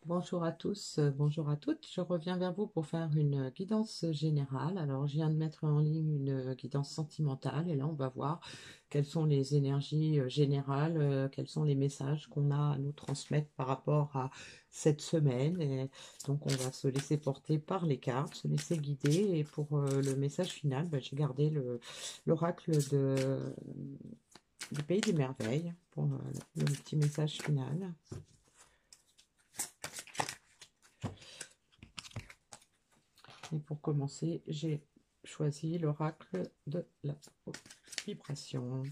Bonjour à tous, bonjour à toutes. Je reviens vers vous pour faire une guidance générale. Alors, je viens de mettre en ligne une guidance sentimentale et là, on va voir quelles sont les énergies générales, quels sont les messages qu'on a à nous transmettre par rapport à cette semaine. Et donc, on va se laisser porter par les cartes, se laisser guider. Et pour le message final, j'ai gardé l'oracle du Pays des Merveilles pour le petit message final. Et pour commencer, j'ai choisi l'oracle de la vibration.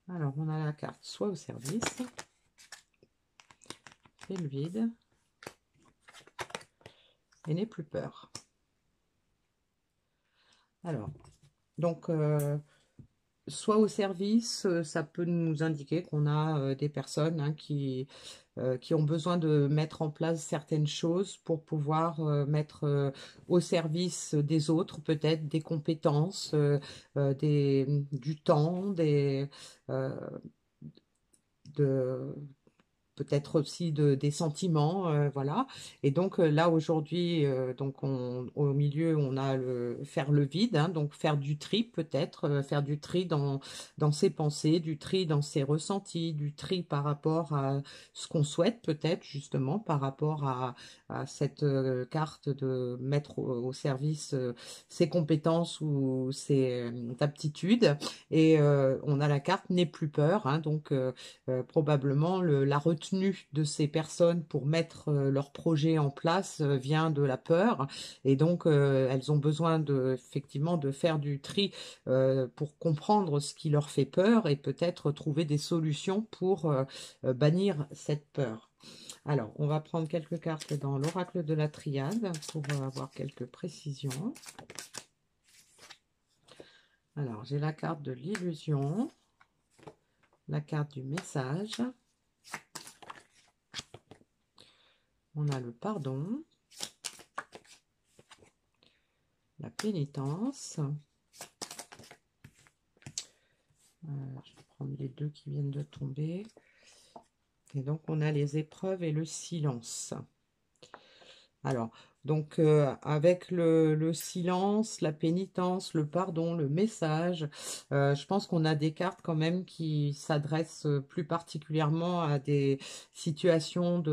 Alors, on a la carte soit au service, et le vide, et n'aie plus peur. Alors, donc, soit au service, ça peut nous indiquer qu'on a des personnes qui ont besoin de mettre en place certaines choses pour pouvoir mettre au service des autres, peut-être des compétences, du temps, euh, de, peut-être aussi des sentiments, voilà. Et donc là aujourd'hui, donc au milieu, on a faire le vide, hein, donc faire du tri peut-être, faire du tri dans ses pensées, du tri dans ses ressentis, du tri par rapport à ce qu'on souhaite peut-être justement par rapport à cette carte de mettre au service ses compétences ou ses aptitudes. Et on a la carte n'aie plus peur, hein, donc probablement la retenue de ces personnes pour mettre leur projet en place vient de la peur, et donc elles ont besoin effectivement de faire du tri pour comprendre ce qui leur fait peur et peut-être trouver des solutions pour bannir cette peur. Alors, on va prendre quelques cartes dans l'oracle de la triade pour avoir quelques précisions. Alors, j'ai la carte de l'illusion, la carte du message, on a le pardon, la pénitence. Je vais prendre les deux qui viennent de tomber. Et donc, on a les épreuves et le silence. Alors, donc avec le silence, la pénitence, le pardon, le message, je pense qu'on a des cartes quand même qui s'adressent plus particulièrement à des situations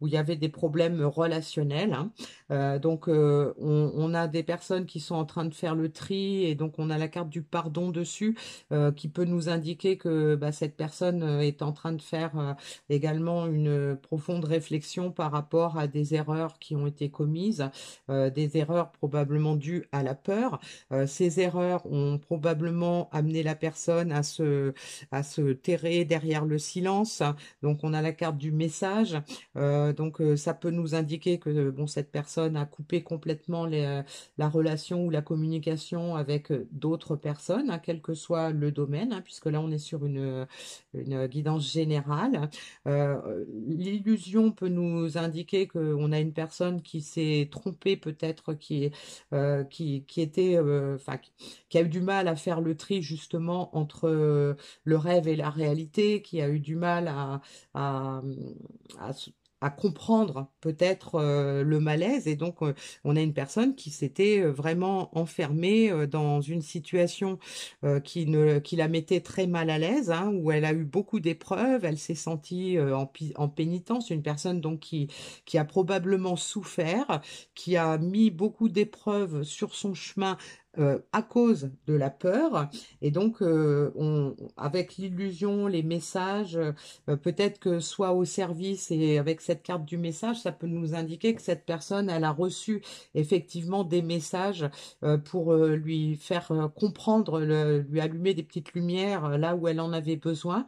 où il y avait des problèmes relationnels, hein. Donc on a des personnes qui sont en train de faire le tri et donc on a la carte du pardon dessus qui peut nous indiquer que cette personne est en train de faire également une profonde réflexion par rapport à des erreurs qui ont été commises, des erreurs probablement dues à la peur. Ces erreurs ont probablement amené la personne à se terrer derrière le silence. Donc on a la carte du message. Donc ça peut nous indiquer que bon, cette personne a coupé complètement la relation ou la communication avec d'autres personnes, hein, quel que soit le domaine, hein, puisque là on est sur une guidance générale. L'illusion peut nous indiquer qu'on a une personne qui s'est trompée, peut-être qui était, enfin, qui a eu du mal à faire le tri justement entre le rêve et la réalité, qui a eu du mal à, à, à comprendre peut-être le malaise, et donc on a une personne qui s'était vraiment enfermée dans une situation qui la mettait très mal à l'aise, hein, où elle a eu beaucoup d'épreuves, elle s'est sentie en pénitence, une personne donc qui a probablement souffert, qui a mis beaucoup d'épreuves sur son chemin à cause de la peur. Et donc avec l'illusion, les messages, peut-être que soit au service, et avec cette carte du message, ça peut nous indiquer que cette personne, elle a reçu effectivement des messages pour lui faire comprendre, lui allumer des petites lumières là où elle en avait besoin,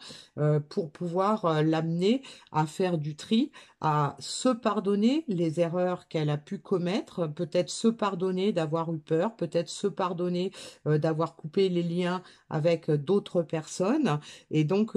pour pouvoir l'amener à faire du tri, à se pardonner les erreurs qu'elle a pu commettre, peut-être se pardonner d'avoir eu peur, peut-être se pardonner d'avoir coupé les liens avec d'autres personnes. Et donc,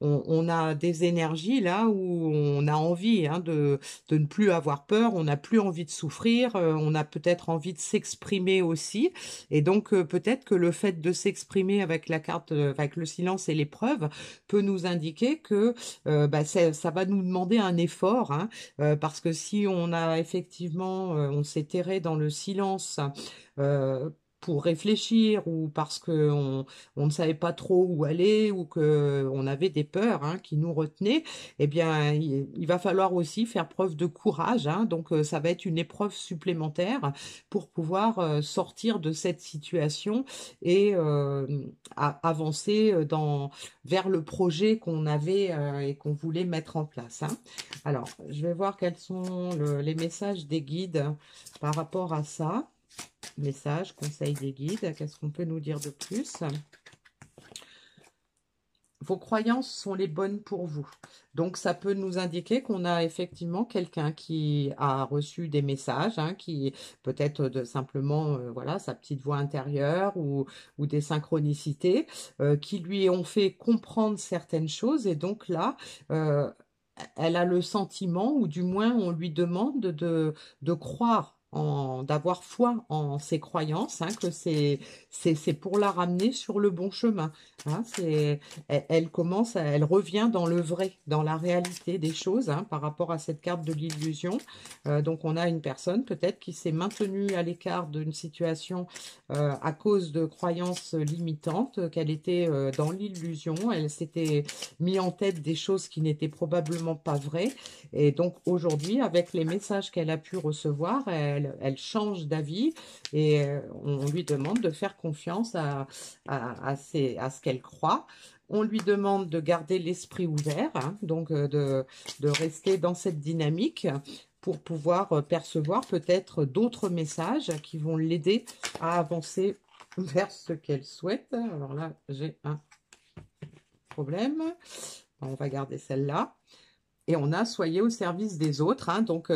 on a des énergies là où on a envie hein, de ne plus avoir peur, on n'a plus envie de souffrir, on a peut-être envie de s'exprimer aussi. Et donc, peut-être que le fait de s'exprimer avec la carte, avec le silence et l'épreuve, peut nous indiquer que bah, ça va nous demander un effort, hein, parce que si on a effectivement, on s'est terré dans le silence, euh, pour réfléchir ou parce que on ne savait pas trop où aller ou que on avait des peurs hein, qui nous retenaient, eh bien, il va falloir aussi faire preuve de courage, hein. Donc, ça va être une épreuve supplémentaire pour pouvoir sortir de cette situation et avancer vers le projet qu'on avait et qu'on voulait mettre en place, hein. Alors, je vais voir quels sont les messages des guides par rapport à ça. Messages, conseils des guides, qu'est-ce qu'on peut nous dire de plus? Vos croyances sont les bonnes pour vous. Donc, ça peut nous indiquer qu'on a effectivement quelqu'un qui a reçu des messages, hein, qui peut-être simplement, voilà, sa petite voix intérieure ou des synchronicités qui lui ont fait comprendre certaines choses. Et donc là, elle a le sentiment, ou du moins on lui demande de croire, d'avoir foi en ses croyances, hein, que c'est pour la ramener sur le bon chemin. Hein, elle revient dans le vrai, dans la réalité des choses, hein, par rapport à cette carte de l'illusion. Donc on a une personne peut-être qui s'est maintenue à l'écart d'une situation à cause de croyances limitantes, qu'elle était dans l'illusion, elle s'était mis en tête des choses qui n'étaient probablement pas vraies. Et donc aujourd'hui, avec les messages qu'elle a pu recevoir, elle change d'avis et on lui demande de faire confiance à ce qu'elle croit. On lui demande de garder l'esprit ouvert, hein, donc de rester dans cette dynamique pour pouvoir percevoir peut-être d'autres messages qui vont l'aider à avancer vers ce qu'elle souhaite. Alors là, j'ai un problème. On va garder celle-là. Et on a soyez au service des autres, hein, donc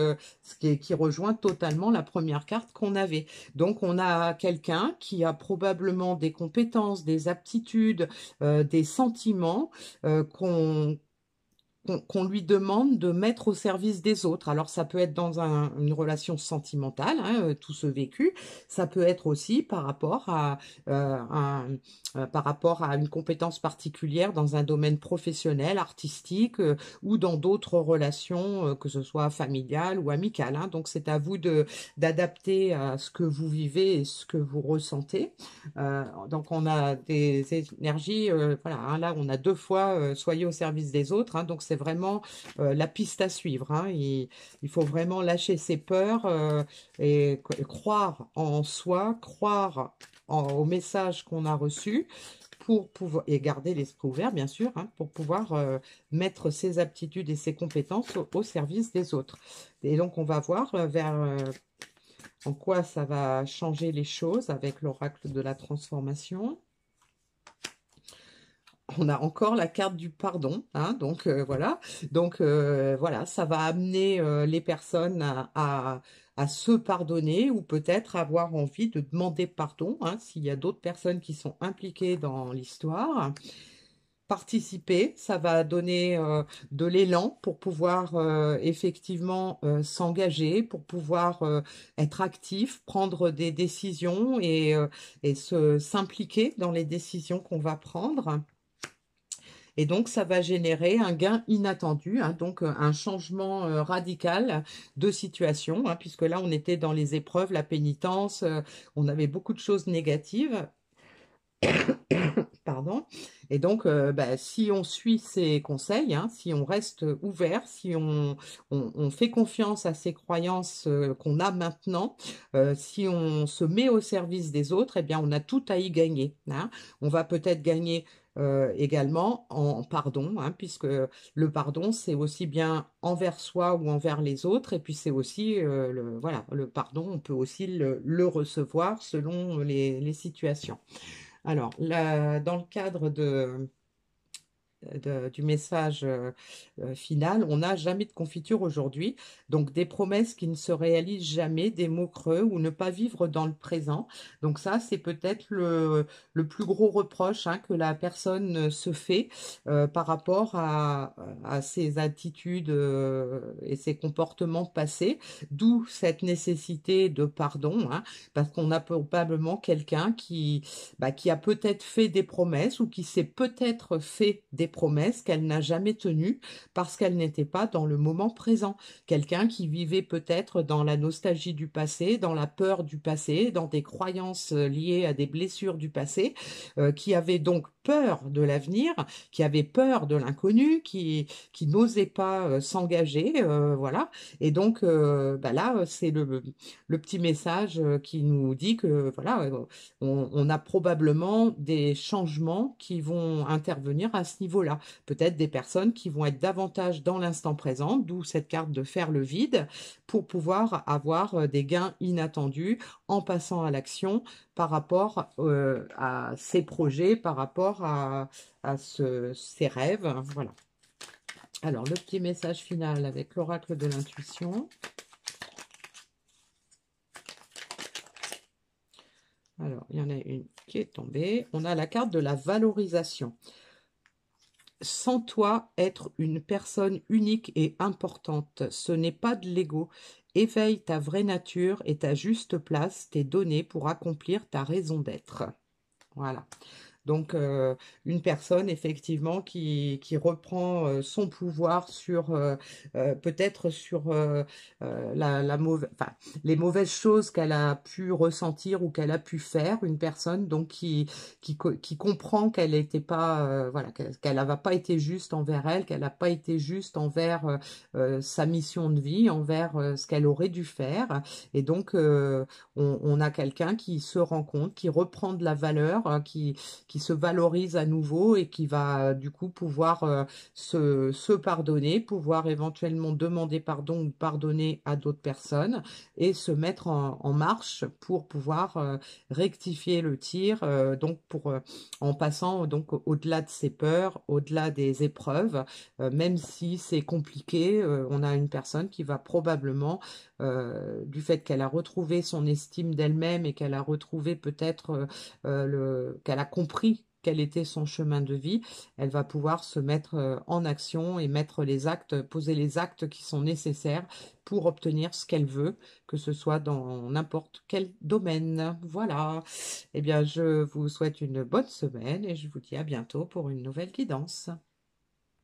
qui rejoint totalement la première carte qu'on avait. Donc on a quelqu'un qui a probablement des compétences, des aptitudes, des sentiments qu'on lui demande de mettre au service des autres. Alors ça peut être dans une relation sentimentale, hein, tout ce vécu. Ça peut être aussi par rapport à une compétence particulière dans un domaine professionnel, artistique ou dans d'autres relations, que ce soit familiales ou amicales, hein. Donc c'est à vous d'adapter à ce que vous vivez et ce que vous ressentez. Donc on a des énergies, voilà, hein, là on a deux fois soyez au service des autres, hein, donc c'est vraiment la piste à suivre, hein. Il faut vraiment lâcher ses peurs et croire en soi, croire au message qu'on a reçu pour pouvoir, et garder l'esprit ouvert bien sûr, hein, pour pouvoir mettre ses aptitudes et ses compétences au service des autres. Et donc on va voir en quoi ça va changer les choses avec l'oracle de la transformation. On a encore la carte du pardon, hein, donc voilà. Donc voilà, ça va amener les personnes à se pardonner ou peut-être avoir envie de demander pardon, hein, s'il y a d'autres personnes qui sont impliquées dans l'histoire. Participer, ça va donner de l'élan pour pouvoir effectivement s'engager, pour pouvoir être actif, prendre des décisions et s'impliquer dans les décisions qu'on va prendre. Et donc, ça va générer un gain inattendu, hein, donc un changement radical de situation, hein, puisque là, on était dans les épreuves, la pénitence, on avait beaucoup de choses négatives. Pardon. Et donc, bah, si on suit ces conseils, hein, si on reste ouvert, si on fait confiance à ces croyances qu'on a maintenant, si on se met au service des autres, eh bien, on a tout à y gagner, hein. On va peut-être gagner également en pardon, hein, puisque le pardon, c'est aussi bien envers soi ou envers les autres, et puis c'est aussi, voilà, le pardon, on peut aussi le recevoir selon les situations. Alors, dans le cadre du message final, on n'a jamais de confiture aujourd'hui. Donc des promesses qui ne se réalisent jamais, des mots creux ou ne pas vivre dans le présent. Donc ça, c'est peut-être le plus gros reproche hein, que la personne se fait par rapport à ses attitudes et ses comportements passés, d'où cette nécessité de pardon, hein, parce qu'on a probablement quelqu'un qui a peut-être fait des promesses ou qui s'est peut-être fait des promesses qu'elle n'a jamais tenues parce qu'elle n'était pas dans le moment présent. Quelqu'un qui vivait peut-être dans la nostalgie du passé, dans la peur du passé, dans des croyances liées à des blessures du passé, qui avait donc peur de l'avenir, qui avait peur de l'inconnu, qui n'osait pas s'engager, voilà. Et donc là, c'est le petit message qui nous dit que voilà, on a probablement des changements qui vont intervenir à ce niveau-là. Peut-être des personnes qui vont être davantage dans l'instant présent, d'où cette carte de faire le vide, pour pouvoir avoir des gains inattendus en passant à l'action par rapport à ses projets, par rapport à ses rêves. Voilà. Alors, le petit message final avec l'oracle de l'intuition. Alors, il y en a une qui est tombée. On a la carte de la valorisation. Sens-toi être une personne unique et importante. Ce n'est pas de l'ego. Éveille ta vraie nature et ta juste place t'est donnée pour accomplir ta raison d'être. Voilà. Donc, une personne, effectivement, qui reprend son pouvoir sur, peut-être sur enfin, les mauvaises choses qu'elle a pu ressentir ou qu'elle a pu faire. Une personne, donc, qui comprend qu'elle n'était pas, voilà, qu'elle n'a pas été juste envers elle, qu'elle n'a pas été juste envers sa mission de vie, envers ce qu'elle aurait dû faire. Et donc, on a quelqu'un qui se rend compte, qui reprend de la valeur, qui se valorise à nouveau et qui va du coup pouvoir se pardonner, pouvoir éventuellement demander pardon ou pardonner à d'autres personnes et se mettre en marche pour pouvoir rectifier le tir, donc en passant donc au-delà de ses peurs, au-delà des épreuves, même si c'est compliqué, on a une personne qui va probablement, du fait qu'elle a retrouvé son estime d'elle-même et qu'elle a retrouvé peut-être qu'elle a compris quel était son chemin de vie, elle va pouvoir se mettre en action et mettre les actes, poser les actes qui sont nécessaires pour obtenir ce qu'elle veut, que ce soit dans n'importe quel domaine. Voilà. Eh bien, je vous souhaite une bonne semaine et je vous dis à bientôt pour une nouvelle guidance.